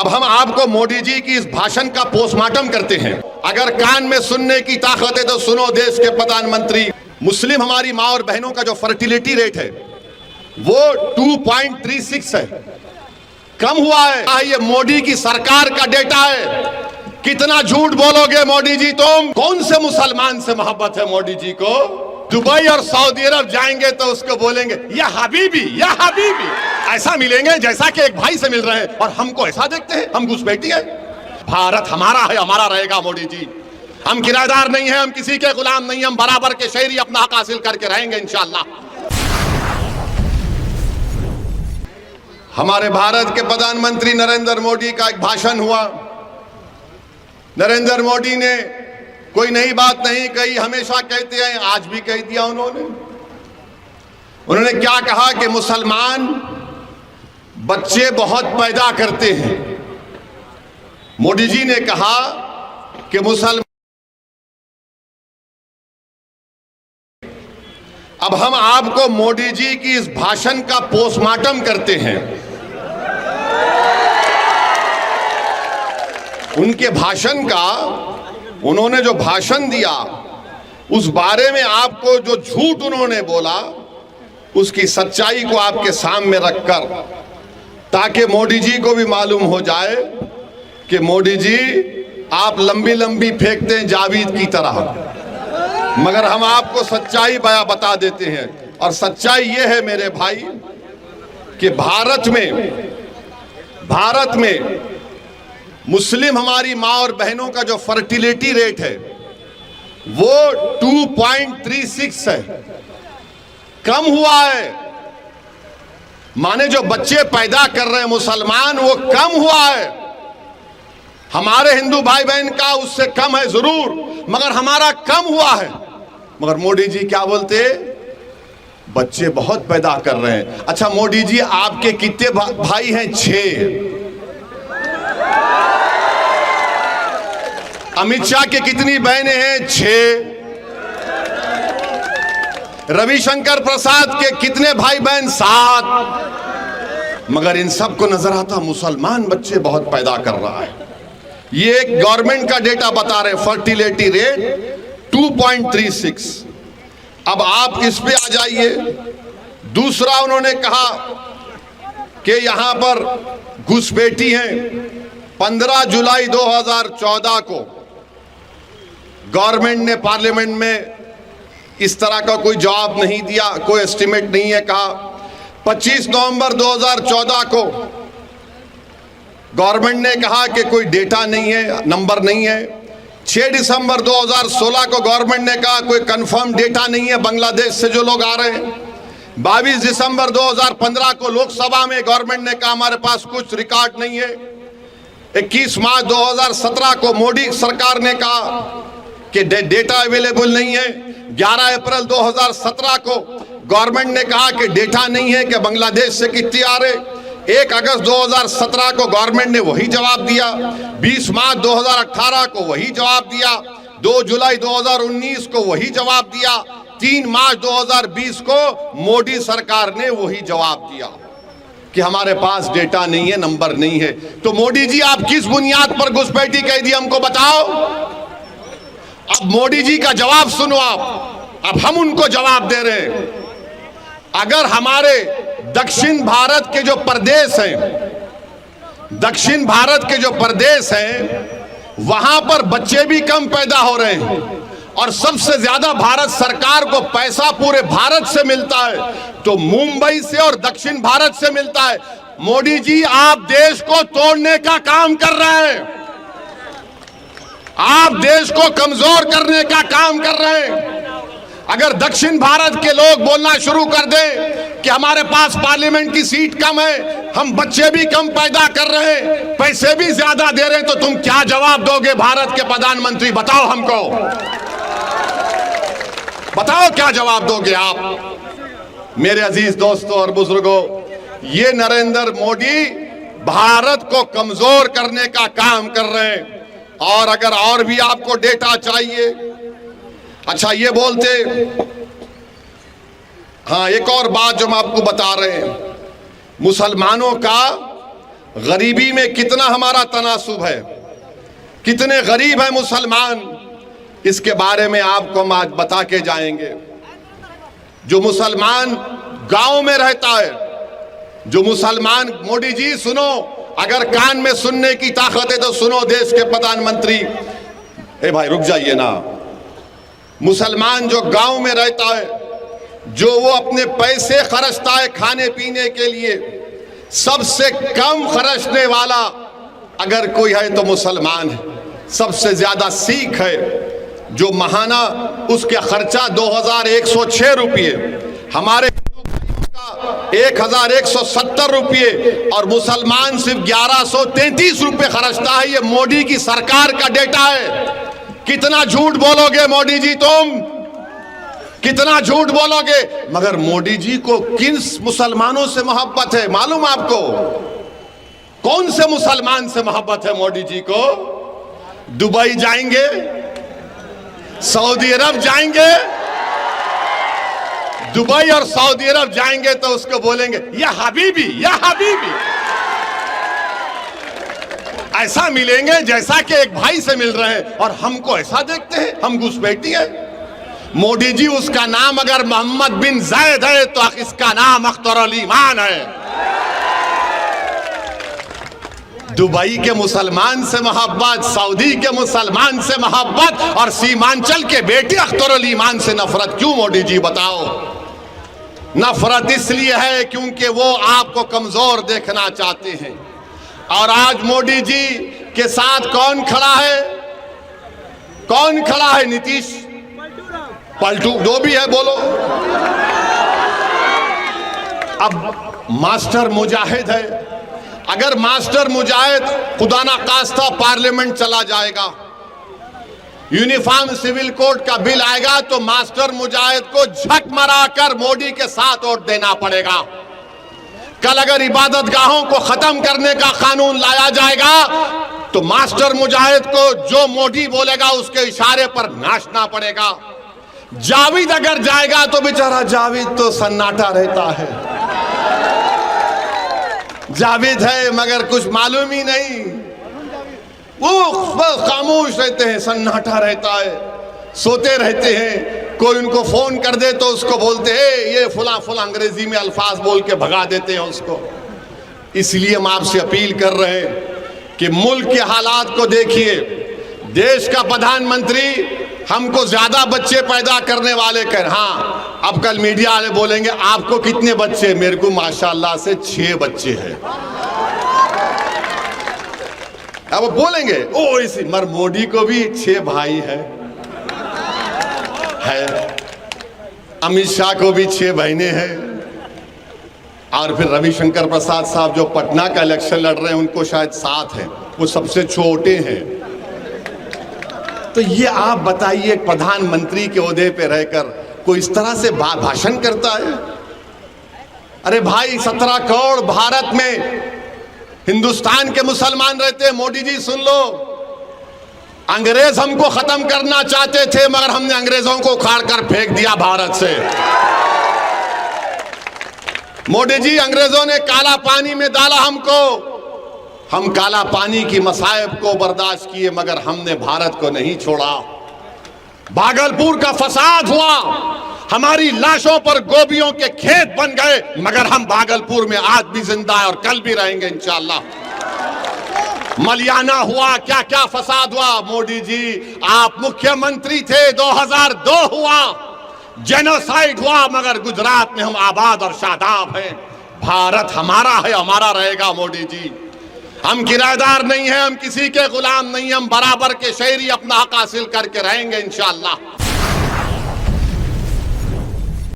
अब हम आपको मोदी जी की इस भाषण का पोस्टमार्टम करते हैं। अगर कान में सुनने की ताकत है तो सुनो देश के प्रधानमंत्री। मुस्लिम हमारी माँ और बहनों का जो फर्टिलिटी रेट है वो 2.36 है, कम हुआ है। ये मोदी की सरकार का डेटा है। कितना झूठ बोलोगे मोदी जी तुम? कौन से मुसलमान से मोहब्बत है मोदी जी को? दुबई और सऊदी अरब जाएंगे तो उसको बोलेंगे या हबीबी या हबीबी, ऐसा मिलेंगे जैसा कि एक भाई से मिल रहे हैं, और हमको ऐसा देखते हैं, हम घुसपैठी है। भारत हमारा है, हमारा रहेगा मोदी जी। हम किराएदार नहीं है, हम किसी के गुलाम नहीं, हम बराबर के शहरी अपना हक हासिल करके रहेंगे इंशाअल्लाह। हमारे भारत के प्रधानमंत्री नरेंद्र मोदी का एक भाषण हुआ। नरेंद्र मोदी ने कोई नई बात नहीं कही, हमेशा कहते हैं, आज भी कह दिया उन्होंने क्या कहा कि मुसलमान बच्चे बहुत पैदा करते हैं। मोदी जी ने कहा कि मुसलमान, अब हम आपको मोदी जी की इस भाषण का पोस्टमार्टम करते हैं। उनके भाषण का, उन्होंने जो भाषण दिया उस बारे में आपको जो झूठ उन्होंने बोला उसकी सच्चाई को आपके सामने रखकर, ताकि मोदी जी को भी मालूम हो जाए कि मोदी जी आप लंबी लंबी फेंकते हैं जावेद की तरह, मगर हम आपको सच्चाई बता देते हैं। और सच्चाई ये है मेरे भाई कि भारत में मुस्लिम हमारी माँ और बहनों का जो फर्टिलिटी रेट है वो 2.36 है, कम हुआ है। माने जो बच्चे पैदा कर रहे हैं मुसलमान, वो कम हुआ है। हमारे हिंदू भाई बहन का उससे कम है जरूर, मगर हमारा कम हुआ है। मगर मोदी जी क्या बोलते? बच्चे बहुत पैदा कर रहे हैं। अच्छा मोदी जी, आपके कितने भाई हैं? 6। अमित शाह के कितनी बहनें हैं? 6। रविशंकर प्रसाद के कितने भाई बहन? 7। मगर इन सबको नजर आता मुसलमान बच्चे बहुत पैदा कर रहा है। ये एक गवर्नमेंट का डेटा बता रहे, फर्टिलिटी रेट 2.36। अब आप इस पे आ जाइए। दूसरा उन्होंने कहा कि यहां पर घुसपैठी हैं। 15 जुलाई 2014 को गवर्नमेंट ने पार्लियामेंट में इस तरह का कोई जवाब नहीं दिया, कोई एस्टिमेट नहीं है। कहा 25 नवंबर 2014 को गवर्नमेंट ने कहा कि कोई डेटा नहीं है, नंबर नहीं है। 6 दिसंबर 2016 को गवर्नमेंट ने कहा कोई कंफर्म डेटा नहीं है बांग्लादेश से जो लोग आ रहे हैं। 22 दिसंबर 2015 को लोकसभा में गवर्नमेंट ने कहा हमारे पास कुछ रिकॉर्ड नहीं है। 21 मार्च 2017 को मोदी सरकार ने कहा कि डेटा अवेलेबल नहीं है। 11 अप्रैल 2017 को गवर्नमेंट ने कहा कि डेटा नहीं है कि बांग्लादेश से कितने आ रहे। 1 अगस्त 2017 को गवर्नमेंट ने वही जवाब दिया। 20 मार्च 2018 को वही जवाब दिया। 2 जुलाई 2019 को वही जवाब दिया। 3 मार्च 2020 को मोदी सरकार ने वही जवाब दिया कि हमारे पास डेटा नहीं है, नंबर नहीं है। तो मोदी जी, आप किस बुनियाद पर घुसपैठी कह दी हमको बताओ। अब मोदी जी का जवाब सुनो आप। अब हम उनको जवाब दे रहे हैं। अगर हमारे दक्षिण भारत के जो प्रदेश हैं, वहां पर बच्चे भी कम पैदा हो रहे हैं, और सबसे ज्यादा भारत सरकार को पैसा पूरे भारत से मिलता है, तो मुंबई से और दक्षिण भारत से मिलता है। मोदी जी, आप देश को तोड़ने का काम कर रहे हैं। आप देश को कमजोर करने का काम कर रहे हैं। अगर दक्षिण भारत के लोग बोलना शुरू कर दें कि हमारे पास पार्लियामेंट की सीट कम है, हम बच्चे भी कम पैदा कर रहे हैं, पैसे भी ज्यादा दे रहे हैं, तो तुम क्या जवाब दोगे भारत के प्रधानमंत्री? बताओ हमको, बताओ क्या जवाब दोगे आप? मेरे अजीज दोस्तों और बुजुर्गों, ये नरेंद्र मोदी भारत को कमजोर करने का काम कर रहे हैं। और अगर और भी आपको डेटा चाहिए, अच्छा ये बोलते, हाँ एक और बात जो हम आपको बता रहे हैं, मुसलमानों का गरीबी में कितना हमारा तनासुब है, कितने गरीब है मुसलमान, इसके बारे में आपको हम आज बता के जाएंगे। जो मुसलमान गांव में रहता है, जो मुसलमान, मोदी जी सुनो, अगर कान में सुनने की ताकत है तो सुनो, देश के प्रधानमंत्री, ए भाई रुक जाइए ना। मुसलमान जो गांव में रहता है, जो वो अपने पैसे खर्चता है खाने पीने के लिए, सबसे कम खर्चने वाला अगर कोई है तो मुसलमान है। सबसे ज्यादा सिख है, जो महाना उसके खर्चा 2106 रुपये, हमारे 1170 रुपये और मुसलमान सिर्फ 1133 रुपये खर्चता है। ये मोदी की सरकार का डेटा है। कितना झूठ बोलोगे मोदी जी, तुम कितना झूठ बोलोगे। मगर मोदी जी को किन मुसलमानों से मोहब्बत है मालूम आपको? कौन से मुसलमान से मोहब्बत है मोदी जी को? दुबई जाएंगे, सऊदी अरब जाएंगे, दुबई और सऊदी अरब जाएंगे तो उसको बोलेंगे या हबीबी, या हबीबी। ऐसा मिलेंगे जैसा कि एक भाई से मिल रहे हैं, और हमको ऐसा देखते हैं, हम घुसपैठी है। मोदी जी, उसका नाम अगर मोहम्मद बिन जायद है तो इसका नाम अख्तरुल ईमान है। दुबई के मुसलमान से मोहब्बत, सऊदी के मुसलमान से मोहब्बत और सीमांचल के बेटे अख्तरुल ईमान से नफरत क्यों मोदी जी, बताओ? नफरत इसलिए है क्योंकि वो आपको कमजोर देखना चाहते हैं। और आज मोदी जी के साथ कौन खड़ा है? कौन खड़ा है? नीतीश पलटू, जो भी है बोलो। अब मास्टर मुजाहिद है, अगर मास्टर मुजाहिद खुदा ना खास्ता पार्लियामेंट चला जाएगा, यूनिफॉर्म सिविल कोड का बिल आएगा तो मास्टर मुजाहिद को झक मराकर मोदी के साथ वोट देना पड़ेगा। कल अगर इबादत गाहों को खत्म करने का कानून लाया जाएगा तो मास्टर मुजाहिद को जो मोदी बोलेगा उसके इशारे पर नाचना पड़ेगा। जावेद अगर जाएगा तो बेचारा जावेद तो सन्नाटा रहता है। जावेद है मगर कुछ मालूम ही नहीं, वो खामोश रहते हैं, सन्नाटा रहता है, सोते रहते हैं। कोई उनको फोन कर दे तो उसको बोलते हैं ये फुला फुला, अंग्रेजी में अल्फाज बोल के भगा देते हैं उसको। इसलिए हम आपसे अपील कर रहे हैं कि मुल्क के हालात को देखिए। देश का प्रधानमंत्री हमको ज्यादा बच्चे पैदा करने वाले कह, हाँ अब कल मीडिया वाले बोलेंगे आपको कितने बच्चे? मेरे को माशाल्लाह से 6 बच्चे हैं। अब बोलेंगे ओ इसी, मगर मोदी को भी 6 भाई है। अमित शाह को भी 6 बहनें हैं, और फिर रविशंकर प्रसाद साहब जो पटना का इलेक्शन लड़ रहे हैं उनको शायद 7 हैं, वो सबसे छोटे हैं। तो ये आप बताइए, प्रधानमंत्री के ओहदे पे रहकर कोई इस तरह से भाषण करता है? अरे भाई 17 करोड़ भारत में हिंदुस्तान के मुसलमान रहते हैं। मोदी जी सुन लो, अंग्रेज हमको खत्म करना चाहते थे मगर हमने अंग्रेजों को उखाड़ कर फेंक दिया भारत से। मोदी जी, अंग्रेजों ने काला पानी में डाला हमको, हम काला पानी की मसाइब को बर्दाश्त किए मगर हमने भारत को नहीं छोड़ा। भागलपुर का फसाद हुआ, हमारी लाशों पर गोभियों के खेत बन गए मगर हम भागलपुर में आज भी जिंदा है और कल भी रहेंगे इंशाअल्लाह। मलियाना हुआ, क्या क्या फसाद हुआ। मोदी जी आप मुख्यमंत्री थे, 2002 हुआ, जेनोसाइड हुआ, मगर गुजरात में हम आबाद और शादाब हैं। भारत हमारा है, हमारा रहेगा। मोदी जी, हम किराएदार नहीं हैं, हम किसी के गुलाम नहीं, हम बराबर के शहरी, अपना हक हासिल करके रहेंगे इंशाअल्लाह।